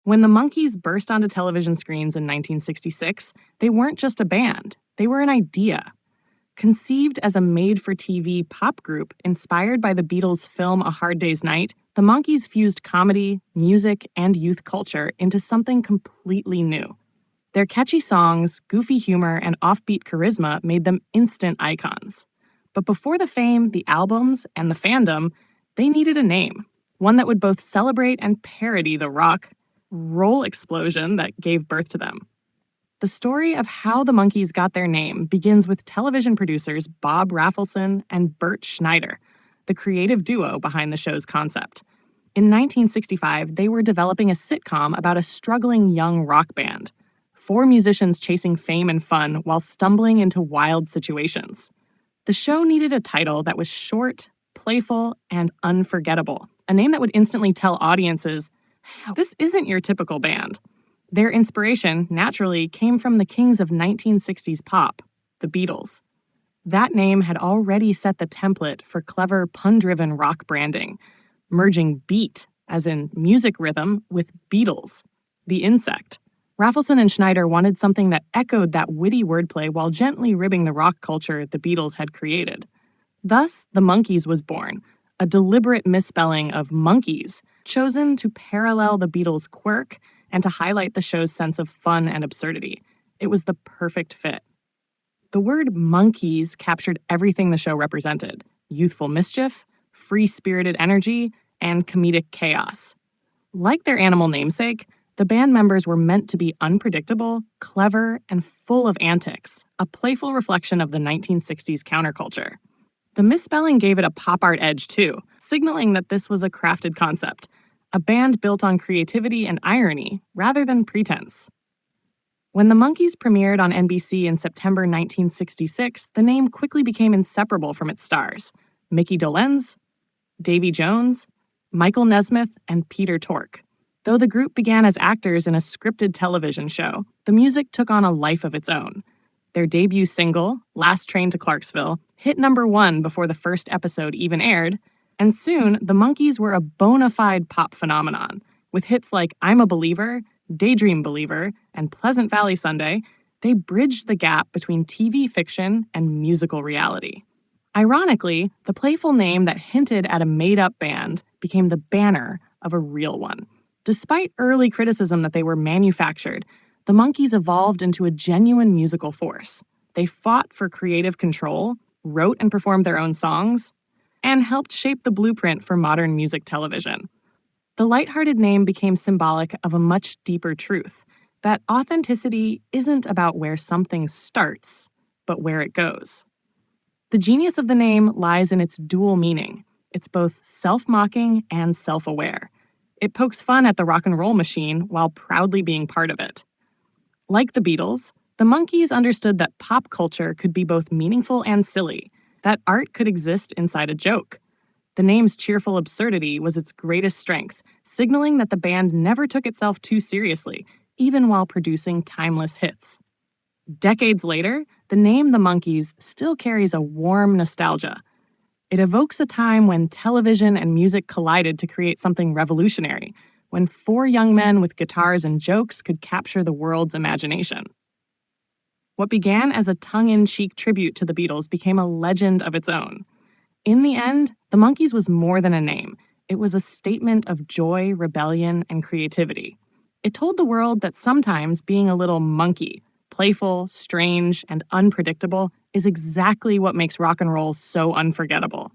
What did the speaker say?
When the Monkees burst onto television screens in 1966, they weren't just a band, they were an idea. Conceived as a made-for-TV pop group inspired by the Beatles' film A Hard Day's Night, the Monkees fused comedy, music, and youth culture into something completely new. Their catchy songs, goofy humor, and offbeat charisma made them instant icons. But before the fame, the albums, and the fandom, they needed a name, one that would both celebrate and parody the rock roll explosion that gave birth to them. The story of how the Monkees got their name begins with television producers Bob Rafelson and Bert Schneider, the creative duo behind the show's concept. In 1965, they were developing a sitcom about a struggling young rock band. 4 musicians chasing fame and fun while stumbling into wild situations. The show needed a title that was short, playful, and unforgettable, a name that would instantly tell audiences, this isn't your typical band. Their inspiration, naturally, came from the kings of 1960s pop, the Beatles. That name had already set the template for clever pun-driven rock branding, merging beat, as in music rhythm, with Beatles, the insect. Rafelson and Schneider wanted something that echoed that witty wordplay while gently ribbing the rock culture the Beatles had created. Thus, the Monkees was born, a deliberate misspelling of monkeys, chosen to parallel the Beatles' quirk and to highlight the show's sense of fun and absurdity. It was the perfect fit. The word Monkees captured everything the show represented: youthful mischief, free-spirited energy, and comedic chaos. Like their animal namesake, the band members were meant to be unpredictable, clever, and full of antics, a playful reflection of the 1960s counterculture. The misspelling gave it a pop art edge too, signaling that this was a crafted concept, a band built on creativity and irony rather than pretense. When the Monkees premiered on NBC in September 1966, the name quickly became inseparable from its stars: Mickey Dolenz, Davy Jones, Michael Nesmith, and Peter Tork. Though the group began as actors in a scripted television show, the music took on a life of its own. Their debut single, Last Train to Clarksville, hit #1 before the first episode even aired, and soon the Monkees were a bona fide pop phenomenon. With hits like I'm a Believer, Daydream Believer, and Pleasant Valley Sunday, they bridged the gap between TV fiction and musical reality. Ironically, the playful name that hinted at a made-up band became the banner of a real one. Despite early criticism that they were manufactured, the Monkees evolved into a genuine musical force. They fought for creative control, wrote and performed their own songs, and helped shape the blueprint for modern music television. The lighthearted name became symbolic of a much deeper truth, that authenticity isn't about where something starts, but where it goes. The genius of the name lies in its dual meaning. It's both self-mocking and self-aware. It pokes fun at the rock and roll machine while proudly being part of it. Like the Beatles, the Monkees understood that pop culture could be both meaningful and silly, that art could exist inside a joke. The name's cheerful absurdity was its greatest strength, signaling that the band never took itself too seriously, even while producing timeless hits. Decades later, the name The Monkees still carries a warm nostalgia. It evokes a time when television and music collided to create something revolutionary, when 4 young men with guitars and jokes could capture the world's imagination. What began as a tongue-in-cheek tribute to the Beatles became a legend of its own. In the end, the Monkees was more than a name. It was a statement of joy, rebellion, and creativity. It told the world that sometimes being a little monkey, playful, strange, and unpredictable, is exactly what makes rock and roll so unforgettable.